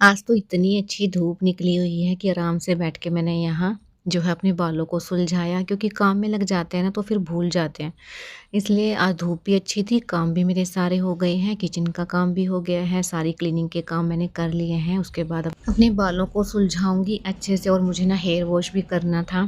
आज तो इतनी अच्छी धूप निकली हुई है कि आराम से बैठ के मैंने यहाँ जो है अपने बालों को सुलझाया, क्योंकि काम में लग जाते हैं ना तो फिर भूल जाते हैं। इसलिए आज धूप भी अच्छी थी, काम भी मेरे सारे हो गए हैं, किचन का काम भी हो गया है, सारी क्लीनिंग के काम मैंने कर लिए हैं। उसके बाद अब अपने बालों को सुलझाऊँगी अच्छे से, और मुझे ना हेयर वॉश भी करना था।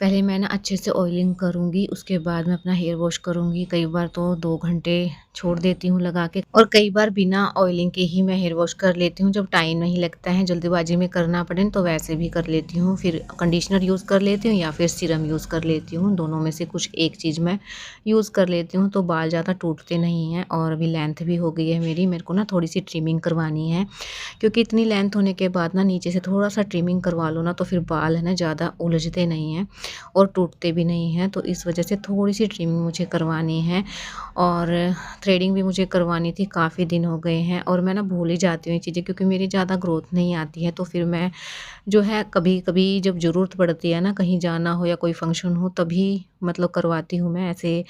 पहले मैं ना अच्छे से ऑयलिंग करूँगी, उसके बाद मैं अपना हेयर वॉश करूँगी। कई बार तो 2 घंटे छोड़ देती हूँ लगा के, और कई बार बिना ऑयलिंग के ही मैं हेयर वॉश कर लेती हूँ। जब टाइम नहीं लगता है, जल्दीबाजी में करना पड़े तो वैसे भी कर लेती हूँ। फिर कंडीशनर यूज़ कर लेती हूँ या फिर सीरम यूज़ कर लेती हूँ। दोनों में से कुछ एक चीज़ मैं यूज़ कर लेती हूँ, तो बाल ज़्यादा टूटते नहीं हैं। और अभी लेंथ भी हो गई है मेरी, मेरे को ना थोड़ी-सी ट्रिमिंग करवानी है, क्योंकि इतनी लेंथ होने के बाद ना नीचे से थोड़ा-सा ट्रिमिंग करवा लो ना तो फिर बाल है ना ज़्यादा उलझते नहीं हैं और टूटते भी नहीं हैं। तो इस वजह से थोड़ी-सी ट्रिमिंग मुझे करवानी है, और थ्रेडिंग भी मुझे करवानी थी। काफ़ी दिन हो गए हैं और मैं ना भूल ही जाती हूँ ये चीज़ें, क्योंकि मेरी ज़्यादा ग्रोथ नहीं आती है। तो फिर मैं जो है कभी-कभी जब ज़रूरत पड़ती है ना, कहीं जाना हो या कोई फंक्शन हो, तभी मतलब करवाती हूँ मैं। ऐसे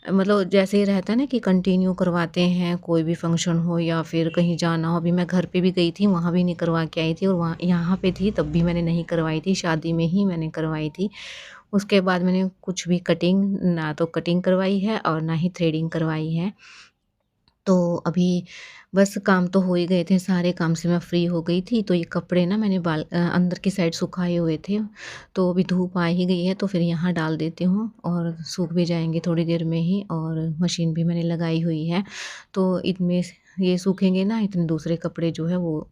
मतलब जैसे ही रहता है ना कि कंटिन्यू करवाते हैं, कोई भी फंक्शन हो या फिर कहीं जाना हो। अभी मैं घर पे भी गई थी, वहाँ भी नहीं करवा के आई थी, और वहाँ यहाँ पे थी तब भी मैंने नहीं करवाई थी, शादी में ही मैंने करवाई थी। उसके बाद मैंने कुछ भी कटिंग ना तो कटिंग करवाई है और ना ही थ्रेडिंग करवाई है। तो अभी बस काम तो हो ही गए थे, सारे काम से मैं फ्री हो गई थी। तो ये कपड़े ना मैंने अंदर की साइड सुखाए हुए थे, तो अभी धूप आ ही गई है तो फिर यहाँ डाल देती हूँ और सूख भी जाएँगे थोड़ी देर में ही। और मशीन भी मैंने लगाई हुई है, तो इनमें ये सूखेंगे ना, इतने दूसरे कपड़े जो है वो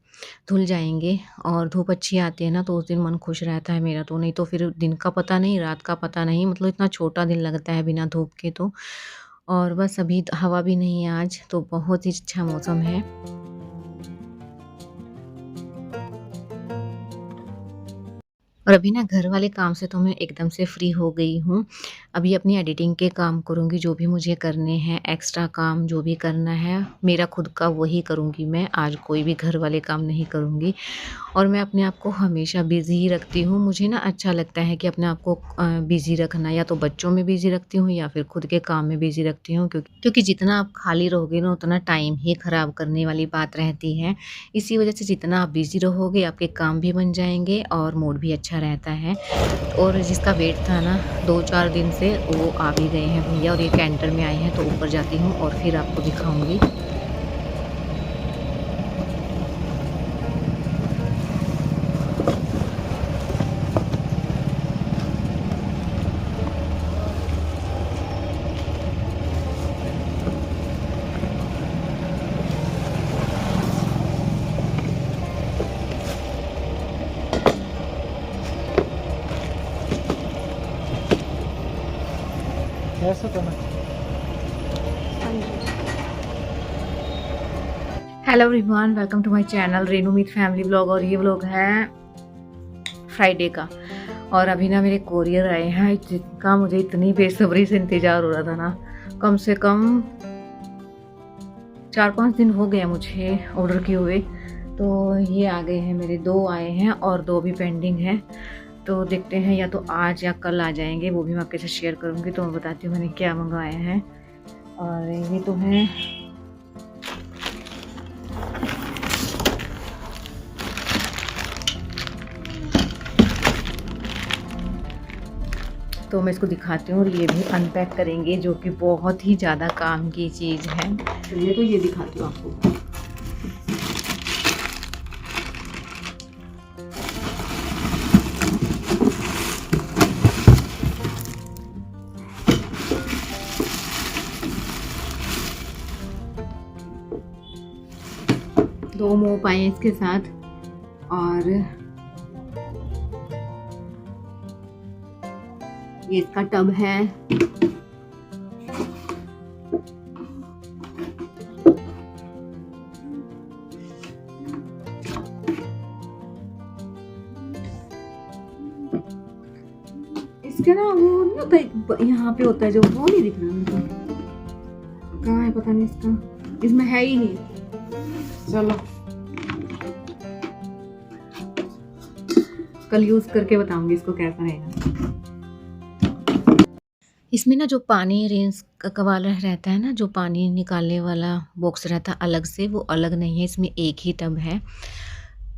धुल जाएँगे। और धूप अच्छी आती है ना तो उस दिन मन खुश रहता है मेरा तो, नहीं तो फिर दिन का पता नहीं, रात का पता नहीं, मतलब इतना छोटा दिन लगता है बिना धूप के तो। और बस अभी हवा भी नहीं है आज, तो बहुत ही अच्छा मौसम है। और अभी ना घर वाले काम से तो मैं एकदम से फ्री हो गई हूँ। अभी अपनी एडिटिंग के काम करूँगी, जो भी मुझे करने हैं, एक्स्ट्रा काम जो भी करना है, मेरा खुद का वही करूँगी मैं। आज कोई भी घर वाले काम नहीं करूँगी। और मैं अपने आप को हमेशा बिज़ी ही रखती हूँ। मुझे ना अच्छा लगता है कि अपने आप को बिज़ी रखना, या तो बच्चों में बिज़ी रखती हूँ या फिर खुद के काम में बिज़ी रखती हूँ, क्योंकि जितना आप खाली रहोगे ना उतना टाइम ही ख़राब करने वाली बात रहती है। इसी वजह से जितना आप बिज़ी रहोगे आपके काम भी बन जाएँगे और मूड भी अच्छा रहता है। और जिसका वेट था ना 2-4 दिन से, वो आ भी गए हैं भैया, और ये कैंटर में आए हैं, तो ऊपर जाती हूँ और फिर आपको दिखाऊँगी। ऐसा तो ना। Hello everyone, welcome to my channel Renu Meet family vlog. और ये व्लॉग है फ्राइडे का। और अभी ना मेरे कोरियर आए हैं, जिनका मुझे इतनी बेसब्री से इंतज़ार हो रहा था ना। कम से कम 4-5 दिन हो गए मुझे ऑर्डर किए हुए। तो ये आ गए हैं मेरे, 2 आए हैं और 2 भी पेंडिंग हैं। तो देखते हैं, या तो आज या कल आ जाएंगे, वो भी मैं आपके साथ शेयर करूँगी। तो मैं बताती हूँ मैंने क्या मंगवाए हैं। और ये तो हैं, तो मैं इसको दिखाती हूँ, और ये भी अनपैक करेंगे, जो कि बहुत ही ज़्यादा काम की चीज़ है। चलिए, तो ये दिखाती हूँ आपको। 2 मोप आए हैं इसके साथ। और ये इसका टब है। इसके ना वो ना यहाँ पे होता है जो, वो नहीं दिख रहा मुझे, कहाँ है पता नहीं, इसका इसमें है ही नहीं। चलो कल यूज करके बताऊंगी इसको कैसा रहेगा। इसमें ना जो पानी रेंज का वाला रहता है ना, जो पानी निकालने वाला बॉक्स रहता है अलग से, वो अलग नहीं है, इसमें एक ही टब है।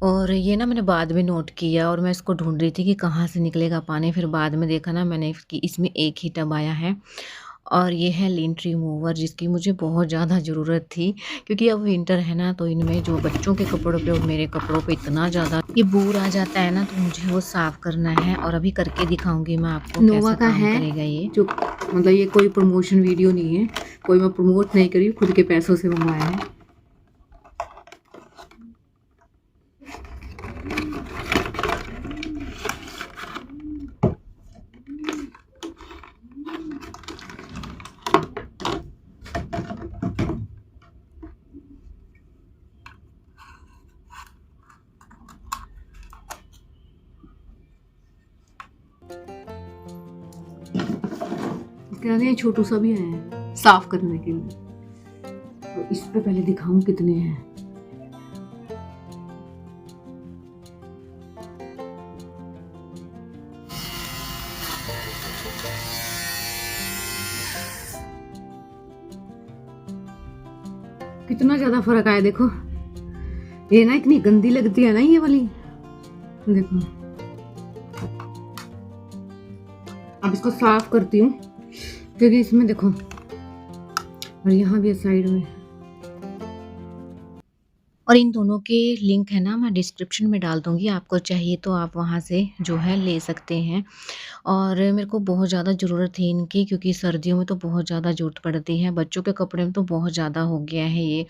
और ये ना मैंने बाद में नोट किया और मैं इसको ढूँढ रही थी कि कहाँ से निकलेगा पानी, फिर बाद में देखा ना मैंने कि इसमें एक ही टब आया है और ये है लिंट रिमूवर जिसकी मुझे बहुत ज़्यादा ज़रूरत थी क्योंकि अब विंटर है ना, तो इनमें जो बच्चों के कपड़ों पे और मेरे कपड़ों पे इतना ज़्यादा ये बूर आ जाता है ना, तो मुझे वो साफ़ करना है और अभी करके दिखाऊँगी मैं आपको नोवा कैसा काम करेगा ये। जो मतलब ये कोई प्रमोशन वीडियो नहीं है, कोई मैं प्रमोट नहीं करी, खुद के पैसों से मंगवाया है। इसके छोटू सा भी है साफ करने के लिए, तो इस पे पहले दिखाऊं कितने हैं। कितना ज्यादा फर्क आया देखो, ये ना इतनी गंदी लगती है ना ये वाली, देखो। अब इसको साफ करती हूँ क्योंकि इसमें देखो, और यहाँ भी साइड में। और इन दोनों के लिंक है ना मैं डिस्क्रिप्शन में डाल दूँगी, आपको चाहिए तो आप वहाँ से जो है ले सकते हैं। और मेरे को बहुत ज़्यादा ज़रूरत थी इनकी क्योंकि सर्दियों में तो बहुत ज़्यादा ज़रूरत पड़ती है, बच्चों के कपड़े में तो बहुत ज़्यादा हो गया है ये,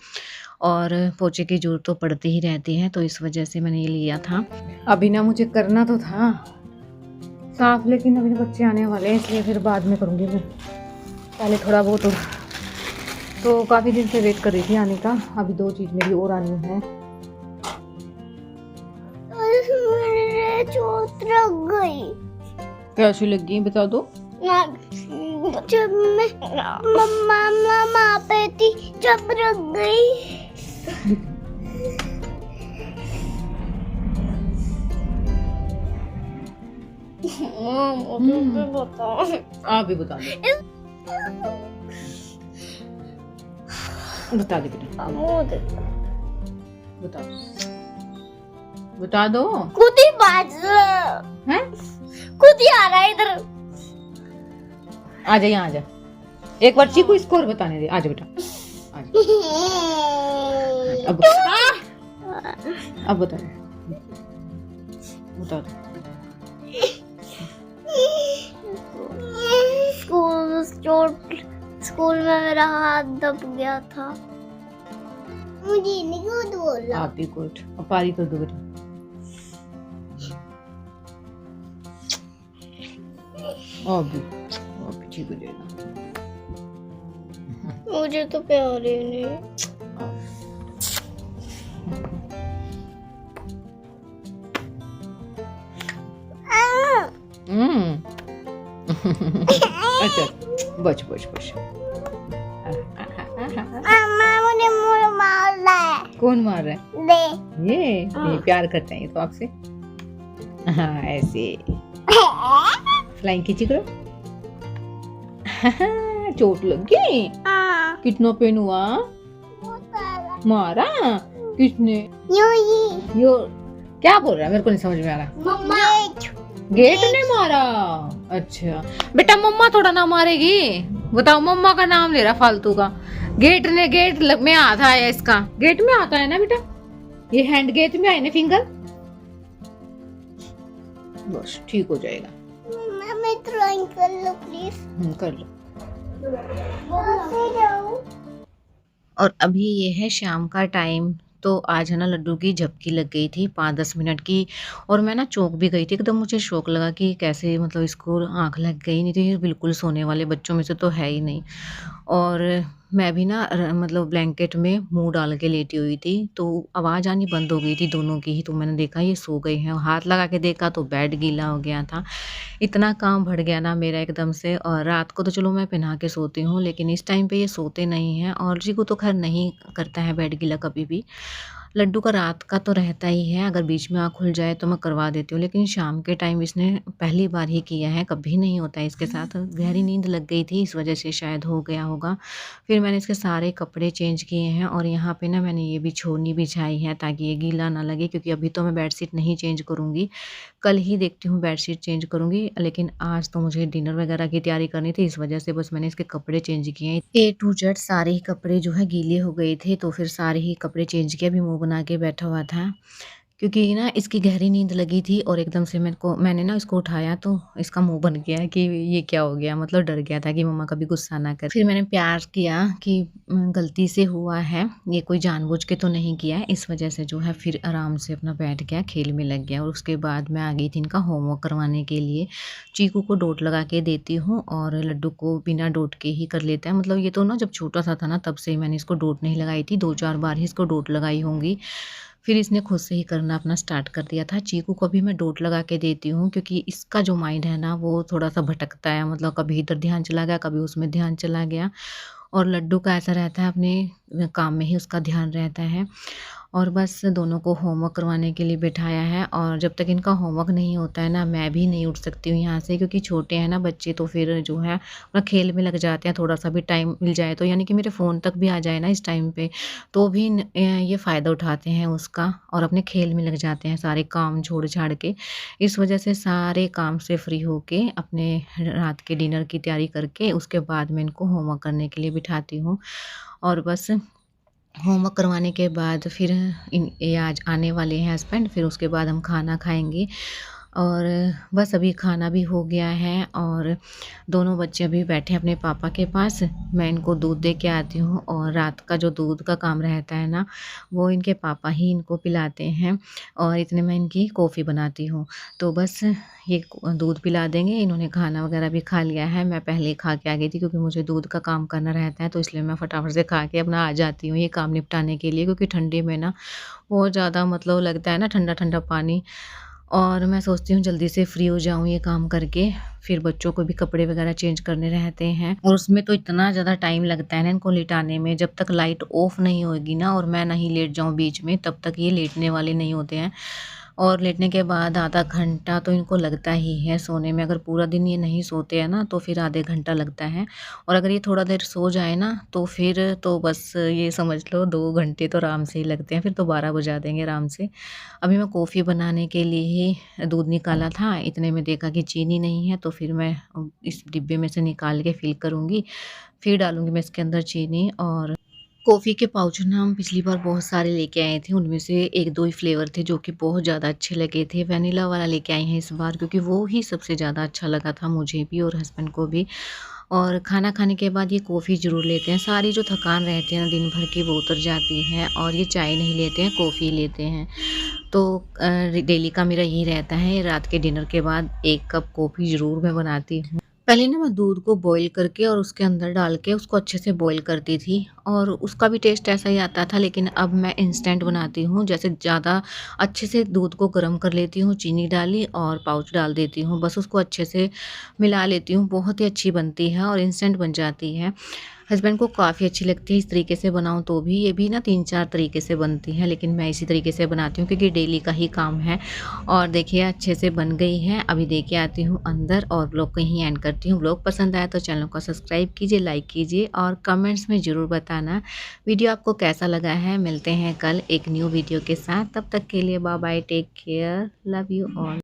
और पोंछे की ज़रूरत तो पड़ती ही रहती है, तो इस वजह से मैंने ये लिया था। अभी ना मुझे करना तो था साफ, लेकिन अभी बच्चे आने वाले हैं इसलिए फिर बाद में करूँगी मैं, पहले थोड़ा बहुत। तो काफ़ी दिन से वेट कर रही थी आने का, अभी 2 चीज़ मेरी और आनी है। मेरे चोट लग गई। कैसी लग गई बता दो। जब मैं मम्मा पे थी जब लग गई। आप भी बता दो, बता दो बेटा, बता दो। खुद ही बाज हैं? खुद ही आ रहा है इधर। आजा यहाँ आजा, एक बार चीकू इसको और बताने दे। आजा बेटा आजा। अब बता दो, बता दो। स्कूल में मेरा हाथ दब गया था। मुझे नहीं गुड बोला। आप भी गुड। अब पारी कर दो बेटा। अभी ठीक हो जाएगा। मुझे तो प्यार ही नहीं। अच्छा बच बच बच। मम्मा मुझे मार रहा है। कौन मार रहा है? ये प्यार करते हैं ये तो आपसे। हाँ ऐसे फ्लाइंग खींची करो। चोट लग गई? कितना पेन हुआ? मारा किसने? यो क्या बोल रहा है, मेरे को नहीं समझ में आ रहा। मम्मा गेट ने मारा? अच्छा बेटा मम्मा थोड़ा ना मारेगी, बताओ मम्मा का नाम ले रहा फालतू का। गेट में आता है, इसका गेट में आता है ना बेटा, ये हैंड गेट में आए ना फिंगर। बस ठीक हो जाएगा। मैं ड्राइंग कर लो प्लीज। कर लो। और अभी ये है शाम का टाइम, तो आज है ना लड्डू की झपकी लग गई थी 5-10 मिनट की, और मैं ना चौंक भी गई थी एकदम। मुझे शौक लगा कि कैसे मतलब इसको आंख लग गई, नहीं तो ये बिल्कुल सोने वाले बच्चों में से तो है ही नहीं। और मैं भी ना मतलब ब्लैंकेट में मुंह डाल के लेटी हुई थी, तो आवाज़ आनी बंद हो गई थी दोनों की ही, तो मैंने देखा ये सो गए हैं। हाथ लगा के देखा तो बेड गीला हो गया था। इतना काम बढ़ गया ना मेरा एकदम से। और रात को तो चलो मैं पहना के सोती हूँ, लेकिन इस टाइम पे ये सोते नहीं हैं, और जी को तो खैर नहीं करता है बेड गीला कभी भी। लड्डू का रात का तो रहता ही है, अगर बीच में आँख खुल जाए तो मैं करवा देती हूँ, लेकिन शाम के टाइम इसने पहली बार ही किया है, कभी नहीं होता है इसके साथ। गहरी नींद लग गई थी, इस वज़ह से शायद हो गया होगा। फिर मैंने इसके सारे कपड़े चेंज किए हैं और यहाँ पे ना मैंने ये बिछोनी बिछाई है ताकि ये गीला ना लगे, क्योंकि अभी तो मैं बेडशीट नहीं चेंज करूँगी। कल ही देखती हूँ बेडशीट चेंज करूँगी, लेकिन आज तो मुझे डिनर वग़ैरह की तैयारी करनी थी, इस वज़ह से बस मैंने इसके कपड़े चेंज किए हैं। ए टू जेड सारे ही कपड़े जो है गीले हो गए थे, तो फिर सारे ही कपड़े चेंज किए, अभी मुँह बना के बैठा हुआ था। क्योंकि ना इसकी गहरी नींद लगी थी और एकदम से मैंने ना इसको उठाया तो इसका मुँह बन गया कि ये क्या हो गया? मतलब डर गया था कि मम्मा कभी गुस्सा ना करें। फिर मैंने प्यार किया कि गलती से हुआ है, ये कोई जानबूझ के तो नहीं किया है, इस वज़ह से जो है फिर आराम से अपना बैठ गया, खेल में लग गया और उसके बाद मैं आ गई थी इनका होमवर्क करवाने के लिए। चीकू को डोट लगा के देती हूँ और लड्डू को बिना डोट के ही कर लेता है। मतलब ये तो ना जब छोटा-सा था ना तब से ही मैंने इसको डोट नहीं लगाई थी, 2-4 बार ही इसको डोट लगाई होंगी। फिर इसने खुद से ही करना अपना स्टार्ट कर दिया था। चीकू को भी मैं डोट लगा के देती हूँ, क्योंकि इसका जो माइंड है ना वो थोड़ा-सा भटकता है, मतलब कभी इधर ध्यान चला गया, कभी उसमें ध्यान चला गया। और लड्डू का ऐसा रहता है, अपने काम में ही उसका ध्यान रहता है। और बस दोनों को होमवर्क करवाने के लिए बिठाया है और जब तक इनका होमवर्क नहीं होता है ना, मैं भी नहीं उठ सकती हूँ यहाँ से, क्योंकि छोटे हैं ना बच्चे, तो फिर जो है अपना खेल में लग जाते हैं। थोड़ा-सा भी टाइम मिल जाए तो, यानी कि मेरे फ़ोन तक भी आ जाए ना इस टाइम पे, तो भी ये फ़ायदा उठाते हैं उसका और अपने खेल में लग जाते हैं, सारे काम छोड़-छाड़ के। इस वज़ह से सारे काम से फ्री होके अपने रात के डिनर की तैयारी करके उसके बाद मैं इनको होमवर्क करने के लिए बिठाती हूँ। और बस होमवर्क करवाने के बाद फिर ये आज आने वाले हैं हस्बैंड, फिर उसके बाद हम खाना खाएँगे। और बस अभी खाना भी हो गया है और दोनों बच्चे अभी बैठे हैं अपने पापा के पास। मैं इनको दूध दे के आती हूँ और रात का जो दूध का काम रहता है ना, वो इनके पापा ही इनको पिलाते हैं और इतने में इनकी कॉफ़ी बनाती हूँ। तो बस ये दूध पिला देंगे, इन्होंने खाना वगैरह भी खा लिया है। मैं पहले ही खा के आ गई थी, क्योंकि मुझे दूध का काम करना रहता है, तो इसलिए मैं फटाफट से खा के अपना आ जाती हूँ ये काम निपटाने के लिए, क्योंकि ठंडी में ना बहुत ज़्यादा मतलब लगता है ना ठंडा-ठंडा पानी। और मैं सोचती हूँ जल्दी से फ्री हो जाऊँ ये काम करके, फिर बच्चों को भी कपड़े वगैरह चेंज करने रहते हैं और उसमें तो इतना ज़्यादा टाइम लगता है ना इनको लिटाने में। जब तक लाइट ऑफ नहीं होएगी ना और मैं नहीं लेट जाऊँ बीच में, तब तक ये लेटने वाले नहीं होते हैं। और लेटने के बाद आधा घंटा तो इनको लगता ही है सोने में। अगर पूरा दिन ये नहीं सोते हैं ना, तो फिर आधे घंटा लगता है और अगर ये थोड़ा देर सो जाए ना, तो फिर तो बस ये समझ लो 2 घंटे तो आराम से ही लगते हैं, फिर तो 12 बजा देंगे आराम से। अभी मैं कॉफ़ी बनाने के लिए ही दूध निकाला था, इतने में देखा कि चीनी नहीं है, तो फिर मैं इस डिब्बे में से निकाल के फ़िल करूँगी। फिर डालूँगी मैं इसके अंदर चीनी। और कॉफ़ी के पाउच ना हम पिछली बार बहुत सारे लेके आए थे, उनमें से 1-2 ही फ्लेवर थे जो कि बहुत ज़्यादा अच्छे लगे थे। वैनिला वाला लेके आई हैं इस बार, क्योंकि वो ही सबसे ज़्यादा अच्छा लगा था मुझे भी और हस्बैंड को भी। और खाना खाने के बाद ये कॉफ़ी ज़रूर लेते हैं, सारी जो थकान रहती है ना दिन भर की वो उतर जाती है और ये चाय नहीं लेते हैं, कॉफ़ी लेते हैं। तो डेली का मेरा यही रहता है, रात के डिनर के बाद 1 कप कॉफ़ी ज़रूर मैं बनाती हूँ। पहले ना मैं दूध को बॉयल करके और उसके अंदर डाल के उसको अच्छे से बॉयल करती थी और उसका भी टेस्ट ऐसा ही आता था, लेकिन अब मैं इंस्टेंट बनाती हूँ। जैसे ज़्यादा अच्छे से दूध को गर्म कर लेती हूँ, चीनी डाली और पाउच डाल देती हूँ, बस उसको अच्छे से मिला लेती हूँ, बहुत ही अच्छी बनती है और इंस्टेंट बन जाती है। हस्बैंड को काफ़ी अच्छी लगती है इस तरीके से बनाऊँ तो भी, ये भी ना 3-4 तरीके से बनती है, लेकिन मैं इसी तरीके से बनाती हूँ क्योंकि डेली का ही काम है। और देखिए अच्छे से बन गई है, अभी दे के आती हूँ अंदर और व्लॉग को यहीं एंड करती हूँ। व्लॉग पसंद आया तो चैनल को सब्सक्राइब कीजिए, लाइक कीजिए और कमेंट्स में ज़रूर बताना वीडियो आपको कैसा लगा है। मिलते हैं कल एक न्यू वीडियो के साथ, तब तक के लिए bye bye, take care, love you all.